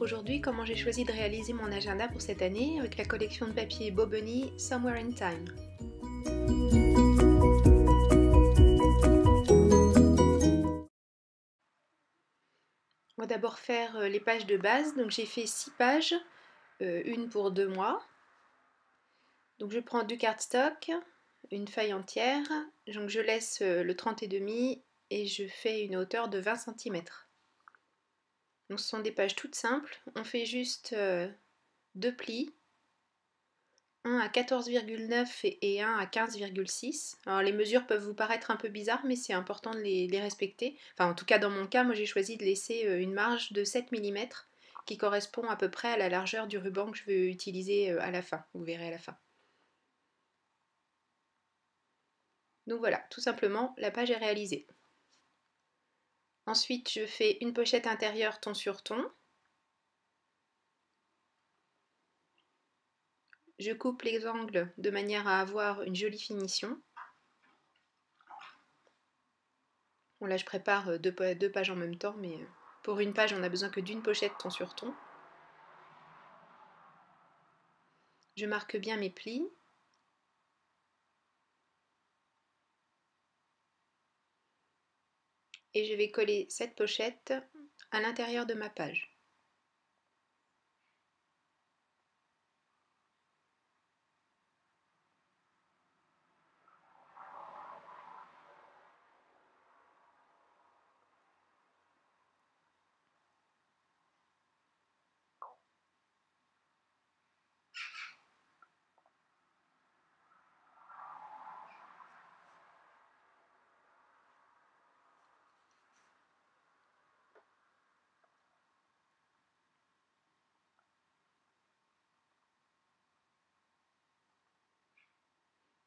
montre aujourd'hui comment j'ai choisi de réaliser mon agenda pour cette année avec la collection de papier Bo Bunny Somewhere in Time. On va d'abord faire les pages de base. Donc j'ai fait 6 pages, une pour 2 mois. Donc je prends du cardstock, une feuille entière, donc je laisse le 30,5 et je fais une hauteur de 20 cm. Donc ce sont des pages toutes simples, on fait juste 2 plis, un à 14,9 et un à 15,6. Alors les mesures peuvent vous paraître un peu bizarres, mais c'est important de les respecter. Enfin en tout cas dans mon cas, moi j'ai choisi de laisser une marge de 7 mm qui correspond à peu près à la largeur du ruban que je veux utiliser à la fin, vous verrez à la fin. Donc voilà, tout simplement, la page est réalisée. Ensuite, je fais une pochette intérieure ton sur ton. Je coupe les angles de manière à avoir une jolie finition. Bon là, je prépare deux pages en même temps, mais pour une page, on n'a besoin que d'une pochette ton sur ton. Je marque bien mes plis. Et je vais coller cette pochette à l'intérieur de ma page.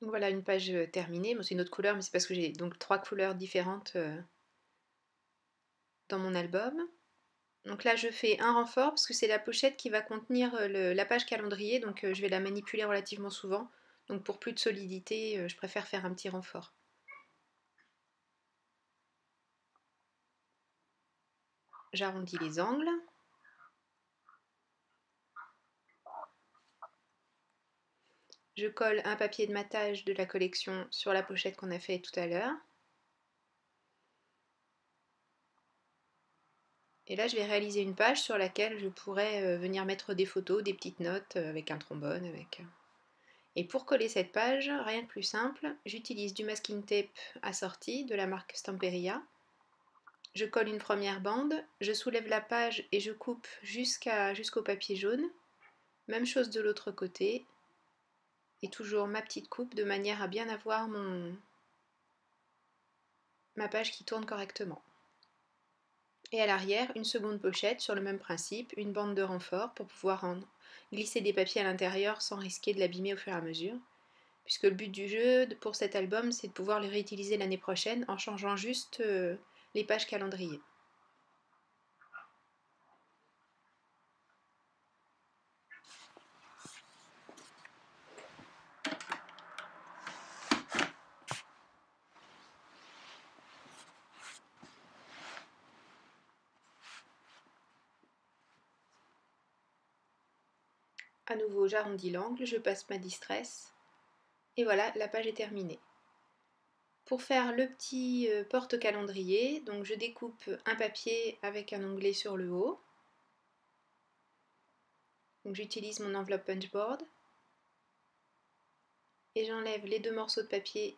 Donc voilà une page terminée. Bon, c'est une autre couleur, mais c'est parce que j'ai donc 3 couleurs différentes dans mon album. Donc là je fais un renfort parce que c'est la pochette qui va contenir la page calendrier, donc je vais la manipuler relativement souvent. Donc pour plus de solidité, je préfère faire un petit renfort. J'arrondis les angles. Je colle un papier de matage de la collection sur la pochette qu'on a fait tout à l'heure. Et là je vais réaliser une page sur laquelle je pourrais venir mettre des photos, des petites notes avec un trombone. Et pour coller cette page, rien de plus simple, j'utilise du masking tape assorti de la marque Stamperia. Je colle une première bande, je soulève la page et je coupe jusqu'au papier jaune. Même chose de l'autre côté. Et toujours ma petite coupe de manière à bien avoir ma page qui tourne correctement. Et à l'arrière, une seconde pochette sur le même principe, une bande de renfort pour pouvoir glisser des papiers à l'intérieur sans risquer de l'abîmer au fur et à mesure. Puisque le but du jeu pour cet album, c'est de pouvoir le réutiliser l'année prochaine en changeant juste les pages calendrier. À nouveau, j'arrondis l'angle, je passe ma distress, et voilà, la page est terminée. Pour faire le petit porte-calendrier, donc je découpe un papier avec un onglet sur le haut. Donc j'utilise mon enveloppe punchboard et j'enlève les 2 morceaux de papier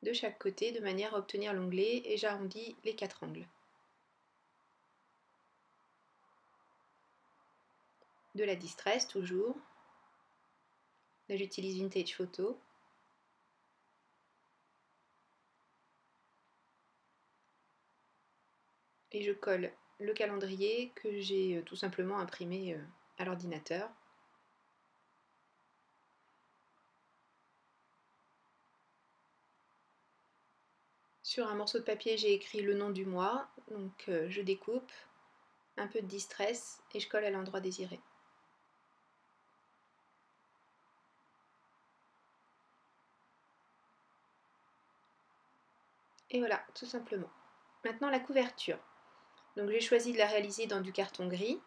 de chaque côté de manière à obtenir l'onglet et j'arrondis les 4 angles. De la distress toujours. Là j'utilise Vintage Photo. Et je colle le calendrier que j'ai tout simplement imprimé à l'ordinateur. Sur un morceau de papier, j'ai écrit le nom du mois, donc je découpe, un peu de distress et je colle à l'endroit désiré. Et voilà, tout simplement. Maintenant la couverture. Donc j'ai choisi de la réaliser dans du carton gris.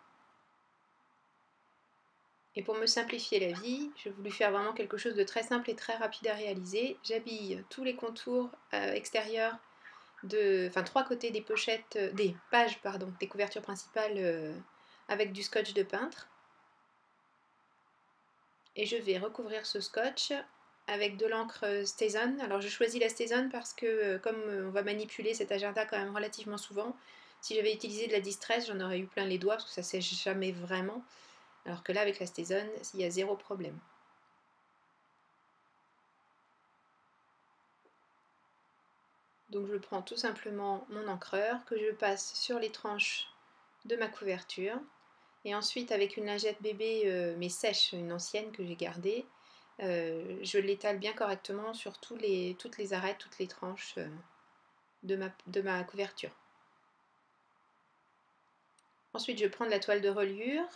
Et pour me simplifier la vie, j'ai voulu faire vraiment quelque chose de très simple et très rapide à réaliser. J'habille tous les contours extérieurs, enfin 3 côtés des pochettes, des pages, pardon, des couvertures principales avec du scotch de peintre. Et je vais recouvrir ce scotch avec de l'encre StazOn. Alors je choisis la StazOn parce que comme on va manipuler cet agenda quand même relativement souvent, si j'avais utilisé de la Distress, j'en aurais eu plein les doigts parce que ça sèche jamais vraiment. Alors que là, avec la StazOn, il y a zéro problème. Donc je prends tout simplement mon encreur que je passe sur les tranches de ma couverture. Et ensuite, avec une lingette bébé, mais sèche, une ancienne que j'ai gardée, je l'étale bien correctement sur toutes les arêtes, toutes les tranches de ma couverture. Ensuite, je prends de la toile de reliure.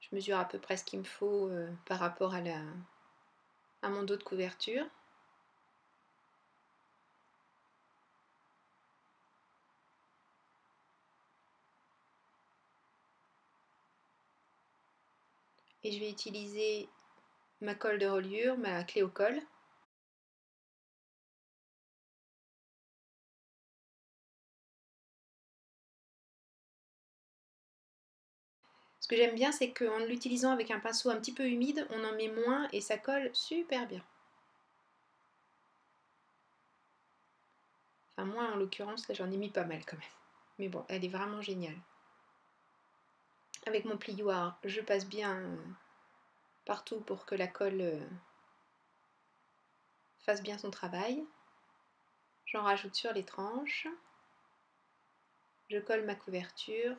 Je mesure à peu près ce qu'il me faut par rapport à mon dos de couverture. Et je vais utiliser ma colle de reliure, ma clé au col. Ce que j'aime bien, c'est qu'en l'utilisant avec un pinceau un petit peu humide, on en met moins et ça colle super bien. Enfin, moi en l'occurrence, là j'en ai mis pas mal quand même. Mais bon, elle est vraiment géniale. Avec mon plioir, je passe bien partout pour que la colle fasse bien son travail. J'en rajoute sur les tranches. Je colle ma couverture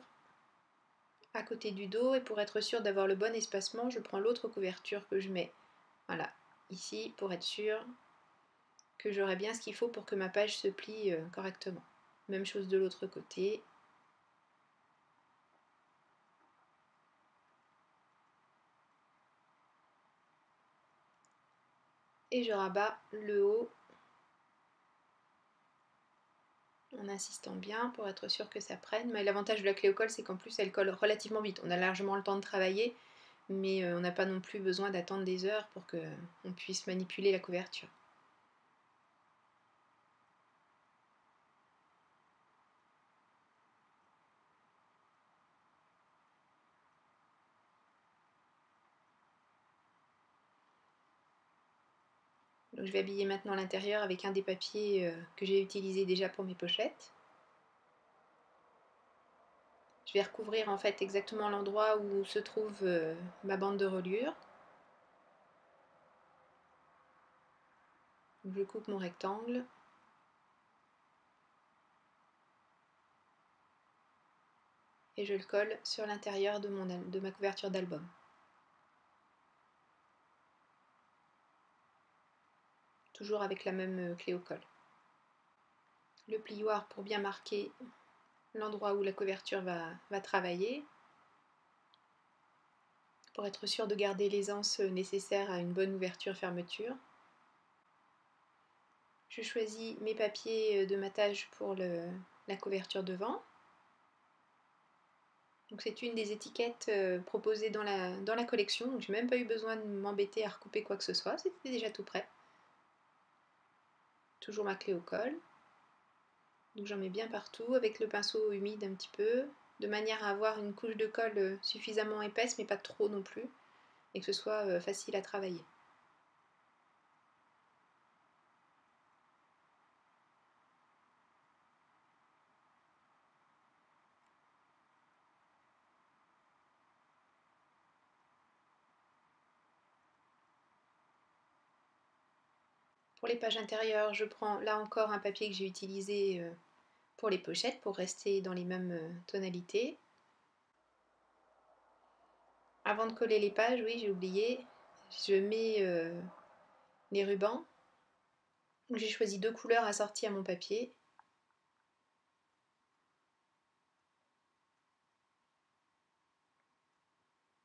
à côté du dos et pour être sûr d'avoir le bon espacement, je prends l'autre couverture que je mets, voilà, ici pour être sûr que j'aurai bien ce qu'il faut pour que ma page se plie correctement. Même chose de l'autre côté. Et je rabats le haut en insistant bien pour être sûr que ça prenne. Mais l'avantage de la clé au col, c'est qu'en plus elle colle relativement vite. On a largement le temps de travailler, mais on n'a pas non plus besoin d'attendre des heures pour qu'on puisse manipuler la couverture. Donc je vais habiller maintenant l'intérieur avec un des papiers que j'ai utilisé déjà pour mes pochettes. Je vais recouvrir en fait exactement l'endroit où se trouve ma bande de reliure. Donc je coupe mon rectangle. Et je le colle sur l'intérieur de ma couverture d'album. Toujours avec la même clé au col. Le plioir pour bien marquer l'endroit où la couverture va travailler, pour être sûr de garder l'aisance nécessaire à une bonne ouverture-fermeture. Je choisis mes papiers de matage pour la couverture devant. Donc c'est une des étiquettes proposées dans la collection, donc j'ai même pas eu besoin de m'embêter à recouper quoi que ce soit, c'était déjà tout prêt. Toujours ma clé au col. Donc j'en mets bien partout avec le pinceau humide un petit peu, de manière à avoir une couche de colle suffisamment épaisse mais pas trop non plus, et que ce soit facile à travailler. Pour les pages intérieures, je prends là encore un papier que j'ai utilisé pour les pochettes pour rester dans les mêmes tonalités. Avant de coller les pages, oui j'ai oublié, je mets les rubans. J'ai choisi 2 couleurs assorties à mon papier.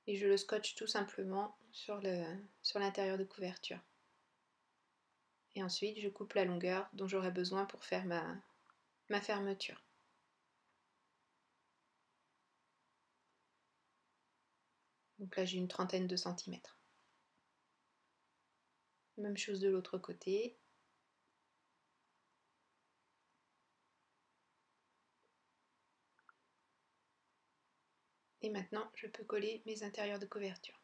Et je le scotche tout simplement sur l'intérieur de couverture. Et ensuite, je coupe la longueur dont j'aurai besoin pour faire ma fermeture. Donc là j'ai une trentaine de centimètres. Même chose de l'autre côté. Et maintenant je peux coller mes intérieurs de couverture.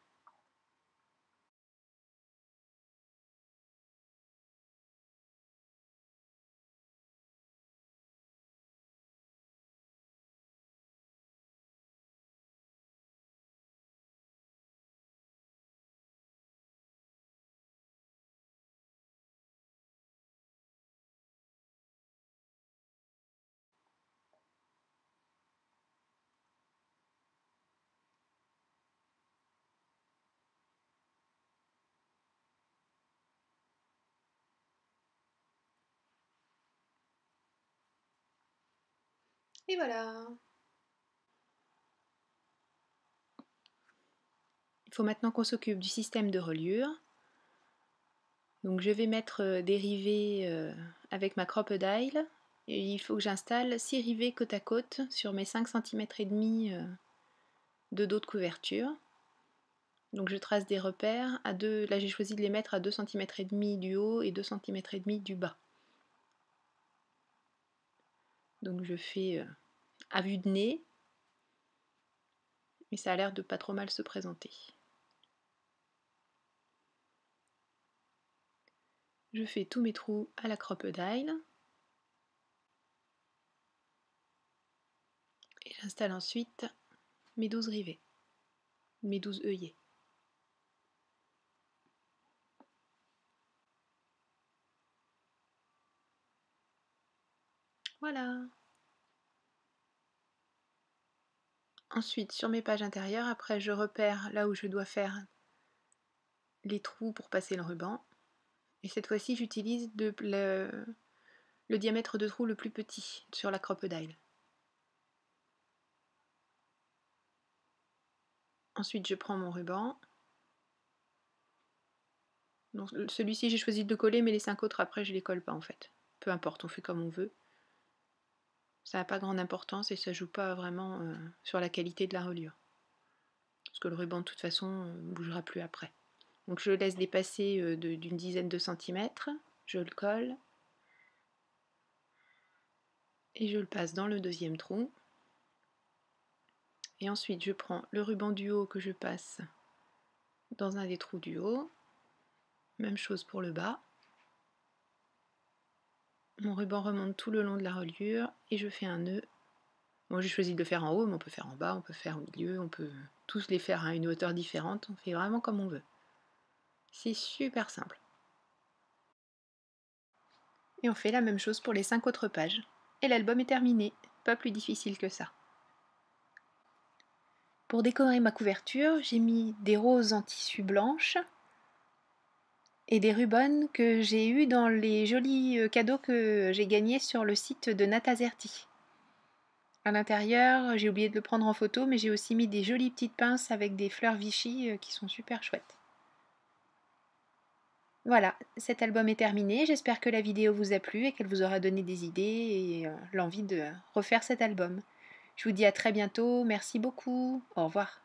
Et voilà! Il faut maintenant qu'on s'occupe du système de reliure. Donc je vais mettre des rivets avec ma crocodile. Et il faut que j'installe 6 rivets côte à côte sur mes 5,5 cm de dos de couverture. Donc je trace des repères à 2, là j'ai choisi de les mettre à 2,5 cm du haut et 2,5 cm du bas. Donc je fais à vue de nez, mais ça a l'air de pas trop mal se présenter. Je fais tous mes trous à la crocodile. Et j'installe ensuite mes 12 rivets, mes 12 œillets. Voilà. Ensuite, sur mes pages intérieures, après je repère là où je dois faire les trous pour passer le ruban. Et cette fois-ci, j'utilise le diamètre de trou le plus petit sur la crocodile. Ensuite, je prends mon ruban. Celui-ci, j'ai choisi de le coller, mais les 5 autres, après, je les colle pas en fait. Peu importe, on fait comme on veut. Ça n'a pas grande importance et ça joue pas vraiment sur la qualité de la reliure. Parce que le ruban, de toute façon, ne bougera plus après. Donc je le laisse dépasser d'une dizaine de centimètres. Je le colle. Et je le passe dans le deuxième trou. Et ensuite, je prends le ruban du haut que je passe dans un des trous du haut. Même chose pour le bas. Mon ruban remonte tout le long de la reliure et je fais un nœud. Moi j'ai choisi de le faire en haut, mais on peut faire en bas, on peut faire au milieu, on peut tous les faire à une hauteur différente. On fait vraiment comme on veut. C'est super simple. Et on fait la même chose pour les 5 autres pages. Et l'album est terminé. Pas plus difficile que ça. Pour décorer ma couverture, j'ai mis des roses en tissu blanche et des rubans que j'ai eu dans les jolis cadeaux que j'ai gagnés sur le site de Natazerti. À l'intérieur, j'ai oublié de le prendre en photo, mais j'ai aussi mis des jolies petites pinces avec des fleurs Vichy qui sont super chouettes. Voilà, cet album est terminé. J'espère que la vidéo vous a plu et qu'elle vous aura donné des idées et l'envie de refaire cet album. Je vous dis à très bientôt. Merci beaucoup. Au revoir.